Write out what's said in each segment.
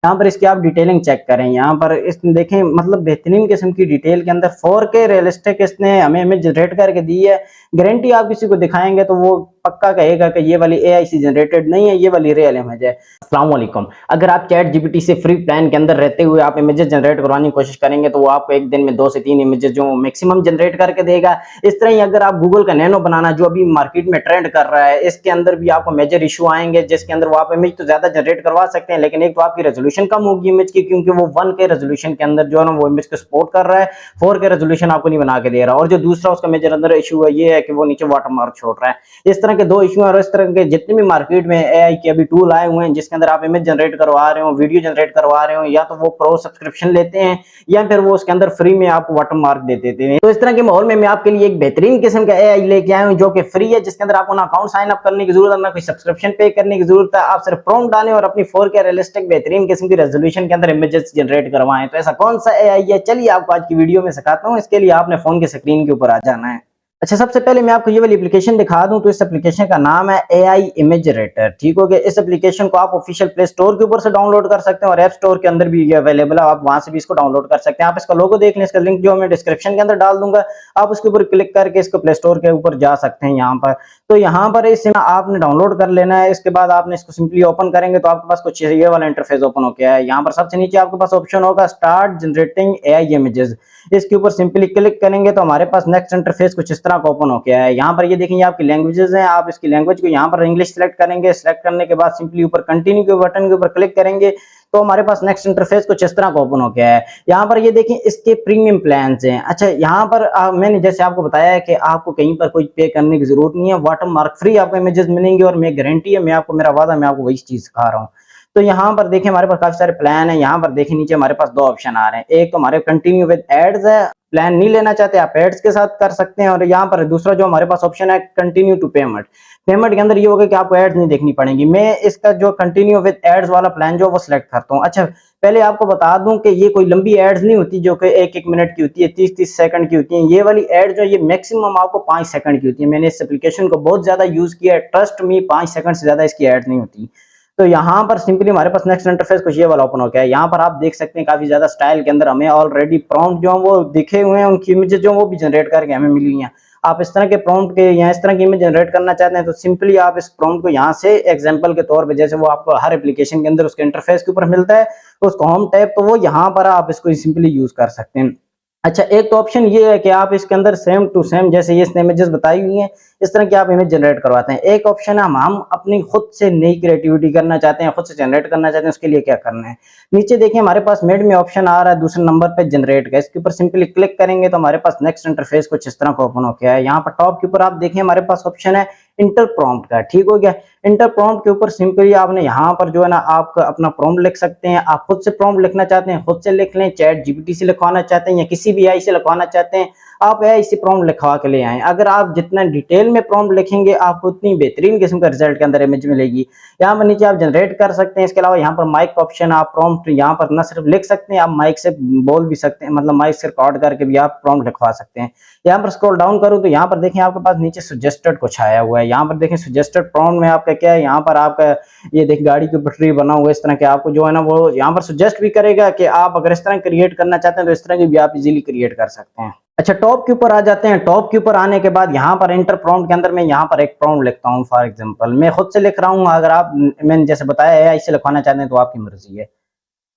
यहाँ पर इसकी आप डिटेलिंग चेक करें, यहाँ पर इस देखें मतलब बेहतरीन किस्म की डिटेल के अंदर 4K रियलिस्टिक इसने हमें इमेज जनरेट करके दी है। गारंटी आप किसी को दिखाएंगे तो वो पक्का कहेगा कि ये वाली एआई से जनरेटेड नहीं है, ये वाली रियल इमेज है। अस्सलाम वालेकुम। अगर आप चैट जीपीटी से फ्री प्लान के अंदर रहते हुए आप इमेजेस जनरेट करवाने की कोशिश करेंगे तो वो आपको एक दिन में 2 से 3 इमेजेस जो मैक्सिमम जनरेट करके देगा। इस तरह ही अगर आप गूगल का नैनो बनाना जो अभी मार्केट में ट्रेंड कर रहा है, इसके अंदर भी आपको मेजर इशू आएंगे, जिसके अंदर वो आप इमेज तो ज्यादा जनरेट करवा सकते हैं, लेकिन एक तो आपकी रेजोल्यूशन कम होगी इमेज की, क्योंकि वो 1K रेजोल्यूशन के अंदर जो है ना वो इमेज को सपोर्ट कर रहा है, 4K रेजोल्यूशन आपको नहीं बना के दे रहा। और जो दूसरा उसका मेजर अंदर इशू है ये है कि वो नीचे वाटरमार्क छोड़ रहा है। इस तरह के 2 इशू है। और इस तरह के जितने भी मार्केट में एआई के अभी टूल आए हुए हैं जिसके अंदर आप इमेज जनरेट करवा रहे हो, वीडियो जनरेट करवा रहे हो, या तो वो प्रो सब्सक्रिप्शन लेते हैं या फिर वो उसके अंदर फ्री में आपको वाटरमार्क दे देते हैं। तो इस तरह के माहौल में मैं आपके लिए एक बेहतरीन किस्म का एआई लेके आया हूं जो कि फ्री है, जिसके अंदर आपको ना अकाउंट साइन अप करने की जरूरत है, ना कोई सब्सक्रिप्शन पे करने की जरूरत है। आप सिर्फ प्रॉम्प्ट डालें और अपनी 4K रियलिस्टिक बेहतरीन किस्म की रेजोल्यूशन के अंदर इमेजेस जनरेट करवाएं। तो ऐसा कौन सा एआई है, चलिए आपको आज की वीडियो में सिखाता हूं। इसके लिए आपने फोन की स्क्रीन के ऊपर आ जाना है। अच्छा, सबसे पहले मैं आपको ये वाली एप्लीकेशन दिखा दूं। तो इस एप्लीकेशन का नाम है एआई इमेज जनरेटर। ठीक हो गया। इस एप्लीकेशन को आप ऑफिशियल प्ले स्टोर के ऊपर से डाउनलोड कर सकते हैं और ऐप स्टोर के अंदर भी ये अवेलेबल है, आप वहां से भी इसको डाउनलोड कर सकते हैं। आप इसका लोगो देख लें, इसका लिंक जो मैं डिस्क्रिप्शन के अंदर डाल दूंगा, आप उसके ऊपर क्लिक करके इसको प्ले स्टोर के ऊपर जा सकते हैं। यहाँ पर तो यहाँ पर इसे आपने डाउनलोड कर लेना है। इसके बाद आपने इसको सिंपली ओपन करेंगे तो आपके पास कुछ ये वाला इंटरफेस ओपन हो गया है। यहाँ पर सबसे नीचे आपके पास ऑप्शन होगा स्टार्ट जनरेटिंग एआई इमेजेस। इसके ऊपर सिंपली क्लिक करेंगे तो हमारे पास नेक्स्ट इंटरफेस कुछ इस तरह का ओपन हो गया है। यहाँ पर ये देखेंगे आपकी लैंग्वेजेस हैं, आप इसकी लैंग्वेज को यहाँ पर इंग्लिश सेलेक्ट करेंगे। सेलेक्ट करने के बाद सिंपली ऊपर कंटिन्यू के बटन के ऊपर क्लिक करेंगे तो हमारे पास नेक्स्ट इंटरफेस कुछ इस तरह का ओपन हो गया है। यहाँ पर ये देखें इसके प्रीमियम प्लान हैं। अच्छा, यहाँ पर मैंने जैसे आपको बताया है कि आपको कहीं पर कोई पे करने की जरूरत नहीं है, वाटरमार्क फ्री आपको इमेजेस मिलेंगे और मैं गारंटी है, मैं आपको मेरा वादा, मैं आपको वही चीज सिखा रहा हूँ। तो यहाँ पर देखें हमारे पास काफी सारे प्लान है। यहाँ पर देखें नीचे हमारे पास 2 ऑप्शन आ रहे हैं। एक तो हमारे कंटिन्यू विद एड्स है, प्लान नहीं लेना चाहते आप एड्स के साथ कर सकते हैं। और यहाँ पर दूसरा जो हमारे पास ऑप्शन है कंटिन्यू टू पेमेंट। पेमेंट के अंदर ये होगा कि आपको एड्स नहीं देखनी पड़ेगी। मैं इसका जो कंटिन्यू विद एड्स वाला प्लान जो वो सिलेक्ट करता हूँ। अच्छा, पहले आपको बता दूं कि ये कोई लंबी एड्स नहीं होती जो कि 1-1 मिनट की होती है, 30-30 सेकंड की होती है। ये वाली एड जो ये मैक्सिमम आपको 5 सेकंड की होती है। मैंने इस एप्लीकेशन को बहुत ज्यादा यूज किया है, ट्रस्ट मी, 5 सेकंड से ज्यादा इसकी एड नहीं होती। तो यहाँ पर सिंपली हमारे पास नेक्स्ट इंटरफेस कुछ ये वाला ओपन हो गया है। यहाँ पर आप देख सकते हैं काफी ज्यादा स्टाइल के अंदर हमें ऑलरेडी प्रॉम्प्ट जो वो दिखे हुए हैं, उनकी इमेजेस जो वो भी जनरेट करके हमें मिली हुई हैं। आप इस तरह के प्रॉम्प्ट के या इस तरह की इमेज जनरेट करना चाहते हैं तो सिंपली आप इस प्रॉम्प्ट को यहाँ से एग्जांपल के तौर पे, जैसे वो आपको हर एप्लीकेशन के अंदर उसके इंटरफेस के ऊपर मिलता है, उसको होम टैब, तो वो यहाँ पर आप इसको सिंपली यूज कर सकते हैं। अच्छा, एक तो ऑप्शन ये है कि आप इसके अंदर सेम टू सेम जैसे ये इमेजेस बताई हुई हैं इस तरह की आप इमेज जनरेट करवाते हैं। एक ऑप्शन है हम अपनी खुद से नई क्रिएटिविटी करना चाहते हैं, खुद से जनरेट करना चाहते हैं, उसके लिए क्या करना है। नीचे देखिए हमारे पास मिड में ऑप्शन आ रहा है दूसरे नंबर पे जनरेट का। इसके ऊपर सिंपली क्लिक करेंगे तो हमारे पास नेक्स्ट इंटरफेस कुछ इस तरह का ओपन हो गया है। यहाँ पर टॉप के ऊपर आप देखिए हमारे पास ऑप्शन है इंटर प्रॉम्प्ट का। ठीक हो गया। इंटर प्रॉम्प्ट के ऊपर सिंपली आपने यहाँ पर जो है ना आप अपना प्रॉम्प्ट लिख सकते हैं। आप खुद से प्रॉम्प्ट लिखना चाहते हैं खुद से लिख लें, चैट जीपीटी से लिखवाना चाहते हैं या किसी भी एआई से लिखवाना चाहते हैं, आप एआई से प्रॉम्प्ट लिखवा के ले आए। अगर आप जितना डिटेल में प्रॉम्प्ट लिखेंगे आपको उतनी बेहतरीन किस्म का रिजल्ट के अंदर इमेज मिलेगी। यहाँ पर नीचे आप जनरेट कर सकते हैं। इसके अलावा यहाँ पर माइक का ऑप्शन, आप प्रॉम्प्ट यहाँ पर न सिर्फ लिख सकते हैं, आप माइक से बोल भी सकते हैं, मतलब माइक से रिकॉर्ड करके भी आप प्रॉम्प्ट लिखवा सकते हैं। यहाँ पर स्क्रॉल डाउन करूँ तो यहाँ पर देखें आपके पास नीचे सजेस्टेड कुछ आया हुआ है। यहाँ पर देखें सजेस्टेड प्रॉम्प्ट में आपका क्या है, यहाँ पर आपका ये देख गाड़ी की बैटरी बना हुआ है इस तरह के, आपको जो है ना वो यहाँ पर सजेस्ट भी करेगा कि आप अगर इस तरह क्रिएट करना चाहते हैं तो इस तरह की भी आप इजीली क्रिएट कर सकते हैं। अच्छा, टॉप के ऊपर आ जाते हैं। टॉप के ऊपर आने के बाद यहाँ पर इंटर प्रॉम्प्ट के अंदर मैं यहाँ पर एक प्रॉम्प्ट लिखता हूँ। फॉर एग्जांपल मैं खुद से लिख रहा हूँ, अगर आप मैंने जैसे बताया एआई से लिखवाना चाहते हैं तो आपकी मर्जी है।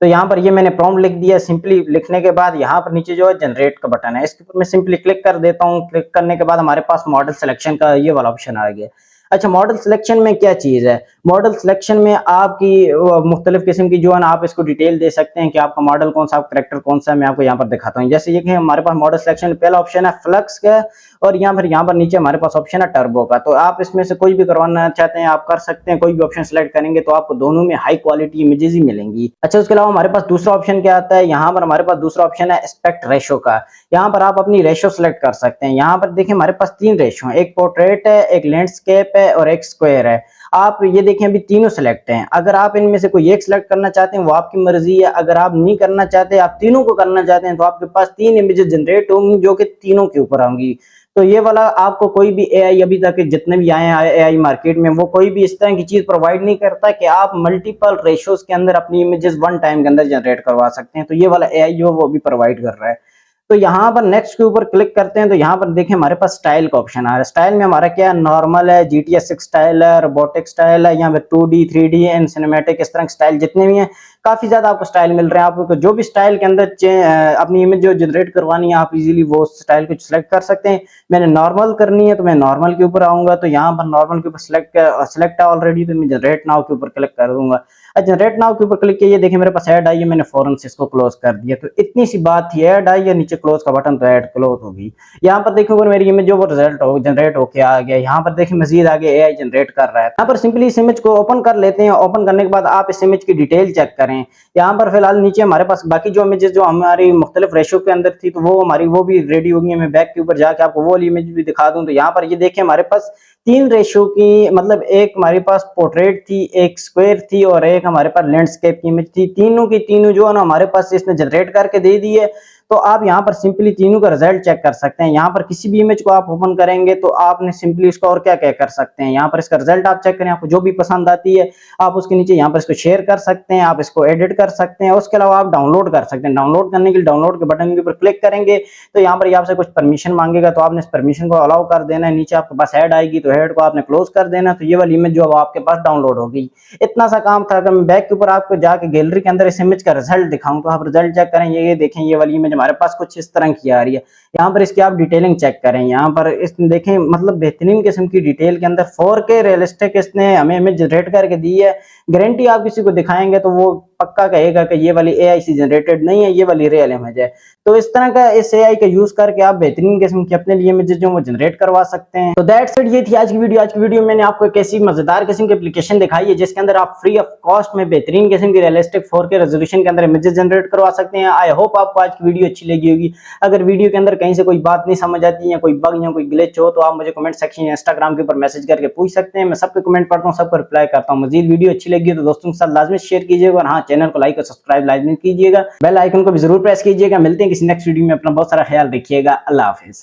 तो यहाँ पर ये मैंने प्रॉम्प्ट लिख दिया। सिंपली लिखने के बाद यहाँ पर नीचे जो है जनरेट का बटन है, इसके ऊपर मैं सिंपली क्लिक कर देता हूँ। क्लिक करने के बाद हमारे पास मॉडल सिलेक्शन का ये वाला ऑप्शन आ गया। अच्छा, मॉडल सिलेक्शन में क्या चीज है, मॉडल सिलेक्शन में आपकी मुख्तलिफ किस्म की जो है ना आप इसको डिटेल दे सकते हैं कि आपका मॉडल कौन सा, आपका करेक्टर कौन सा है। मैं आपको यहाँ पर दिखाता हूँ। जैसे ये कि हमारे पास मॉडल सिलेक्शन में पहला ऑप्शन है फ्लक्स का और यहाँ पर नीचे हमारे पास ऑप्शन है टर्बो का। तो आप इसमें से कोई भी करवाना चाहते हैं आप कर सकते हैं। कोई भी ऑप्शन सेलेक्ट करेंगे तो आपको दोनों में हाई क्वालिटी इमेजेस ही मिलेंगी। अच्छा, उसके अलावा हमारे पास दूसरा ऑप्शन क्या आता है, यहाँ पर हमारे पास दूसरा ऑप्शन है एस्पेक्ट रेशो का। यहाँ पर आप अपनी रेशो सेलेक्ट कर सकते हैं। यहाँ पर देखिए हमारे पास 3 रेशो है, एक पोर्ट्रेट है, एक लैंडस्केप है और एक स्क्वायर है। आप ये देखें अभी तीनों सेलेक्ट हैं, अगर आप इनमें से कोई एक सेलेक्ट करना चाहते हैं वो आपकी मर्जी है, अगर आप नहीं करना चाहते आप तीनों को करना चाहते हैं तो आपके पास 3 इमेजेस जनरेट होंगी जो कि तीनों के ऊपर होंगी। तो ये वाला आपको कोई भी एआई अभी तक जितने भी आए हैं एआई मार्केट में वो कोई भी इस तरह की चीज प्रोवाइड नहीं करता कि आप मल्टीपल रेशोज के अंदर अपनी इमेजेस वन टाइम के अंदर जनरेट करवा सकते हैं। तो ये वाला एआई जो वो भी प्रोवाइड कर रहा है। तो यहाँ पर नेक्स्ट के ऊपर क्लिक करते हैं तो यहाँ पर देखें हमारे पास स्टाइल का ऑप्शन आ रहा है। स्टाइल में हमारा क्या है, नॉर्मल है, जीटीएस 6 स्टाइल है, रोबोटिक स्टाइल है, यहाँ पे 2D 3D एंड सिनेमैटिक, इस तरह के स्टाइल जितने भी हैं काफी ज्यादा आपको स्टाइल मिल रहे हैं। आपको जो भी स्टाइल के अंदर अपनी इमेज जो जनरेट करवानी है आप इजीली वो स्टाइल को सिलेक्ट कर सकते हैं। मैंने नॉर्मल करनी है तो मैं नॉर्मल के ऊपर आऊंगा, तो यहाँ पर नॉर्मल के ऊपर सिलेक्ट है ऑलरेडी, तो मैं जनरेट नाउ के ऊपर क्लिक कर दूंगा। जनरेट नाउ के ऊपर क्लिक किया, देखिए मेरे पास ऐड आई है, मैंने फौरन से इसको क्लोज कर दिया। तो इतनी सी बात थी, ऐड आई है, नीचे क्लोज का बटन तो ऐड क्लोज होगी। यहाँ पर देखो अगर मेरी इमेज जो वो रिजल्ट हो जनरेट होके आ गया। यहाँ पर देखिए मजीद आगे एआई जनरेट कर रहा है। यहाँ पर सिंपली इस इमेज को ओपन कर लेते हैं। ओपन करने के बाद आप इस इमेज की डिटेल चेक करें। यहाँ पर फिलहाल नीचे हमारे पास बाकी जो इमेजेस जो हमारी मुख्तलिफ रेशो के अंदर थी तो वो हमारी वो भी रेडी होगी। मैं बैक के ऊपर जाके आपको वो इमेज भी दिखा दूं। तो यहाँ पर ये देखिए हमारे पास 3 रेशो की, मतलब एक हमारे पास पोर्ट्रेट थी, एक स्क्वायर थी और एक हमारे पास लैंडस्केप की इमेज थी। तीनों की तीनों जो है ना हमारे पास इसने जनरेट करके दे दी है। तो आप यहाँ पर सिंपली तीनों का रिजल्ट चेक कर सकते हैं। यहाँ पर किसी भी इमेज को आप ओपन करेंगे तो आपने सिंपली इसको और क्या क्या कर सकते हैं, यहाँ पर इसका रिजल्ट आप चेक करें। आपको जो भी पसंद आती है आप उसके नीचे यहाँ पर इसको शेयर कर सकते हैं, आप इसको एडिट कर सकते हैं। उसके अलावा आप डाउनलोड कर सकते हैं। डाउनलोड करने के लिए डाउनलोड के बटन के ऊपर क्लिक करेंगे तो यहाँ पर आपसे कुछ परमिशन मांगेगा, तो आपने इस परमिशन को अलाउ कर देना है। नीचे आपके पास ऐड आएगी तो ऐड को आपने क्लोज कर देना। तो ये वाली इमेज जो आपके पास डाउनलोड होगी। इतना सा काम था। अगर मैं बैक के ऊपर आपको जाके गैलरी के अंदर इस इमेज का रिजल्ट दिखाऊं तो आप रिजल्ट चेक करें। ये देखें ये वाली इमेज हमारे पास कुछ इस तरह की आ रही है। यहाँ पर इसकी आप डिटेलिंग चेक करें। यहाँ पर इस देखें मतलब बेहतरीन किस्म की डिटेल के अंदर 4K रियलिस्टिक इसने हमें इमेज जनरेट करके दी है। गारंटी आप किसी को दिखाएंगे तो वो पक्का कहेगा कि ये वाली एआई से जनरेटेड नहीं है, ये वाली रियल इमेज है। तो इस तरह का इस एआई का यूज करके आप बेहतरीन किस्म की अपने लिए इमेजेस जो वो जनरेट करवा सकते हैं। तो दैट्स इट, ये थी आज की वीडियो। आज की वीडियो में मैंने आपको एक ऐसी मजेदार किस्म की एप्लीकेशन दिखाई है जिसके अंदर आप फ्री ऑफ कॉस्ट में बेहतरीन किस्म की रियलिस्टिक 4K रेजोल्यूशन के अंदर इमेजेस जनरेट करवा सकते हैं। आई होप आपको आज की वीडियो अच्छी लगी होगी। अगर वीडियो के अंदर कहीं से कोई बात नहीं समझ आती है, कोई बग या कोई ग्लिच हो तो आप मुझे कमेंट सेक्शन या इंस्टाग्राम के ऊपर मैसेज करके पूछ सकते हैं। मैं सबके कमेंट पढ़ता हूँ, सबको रिप्लाई करता हूँ। मजीद वीडियो अच्छी लगी है तो दोस्तों के साथ लाजमी शेयर कीजिएगा और हाँ चैनल को लाइक और सब्सक्राइब लाजमी कीजिएगा। बेल आइकन को भी जरूर प्रेस कीजिएगा। मिलते हैं किसी नेक्स्ट वीडियो में। अपना बहुत सारा ख्याल रखिएगा। अल्लाह हाफिज।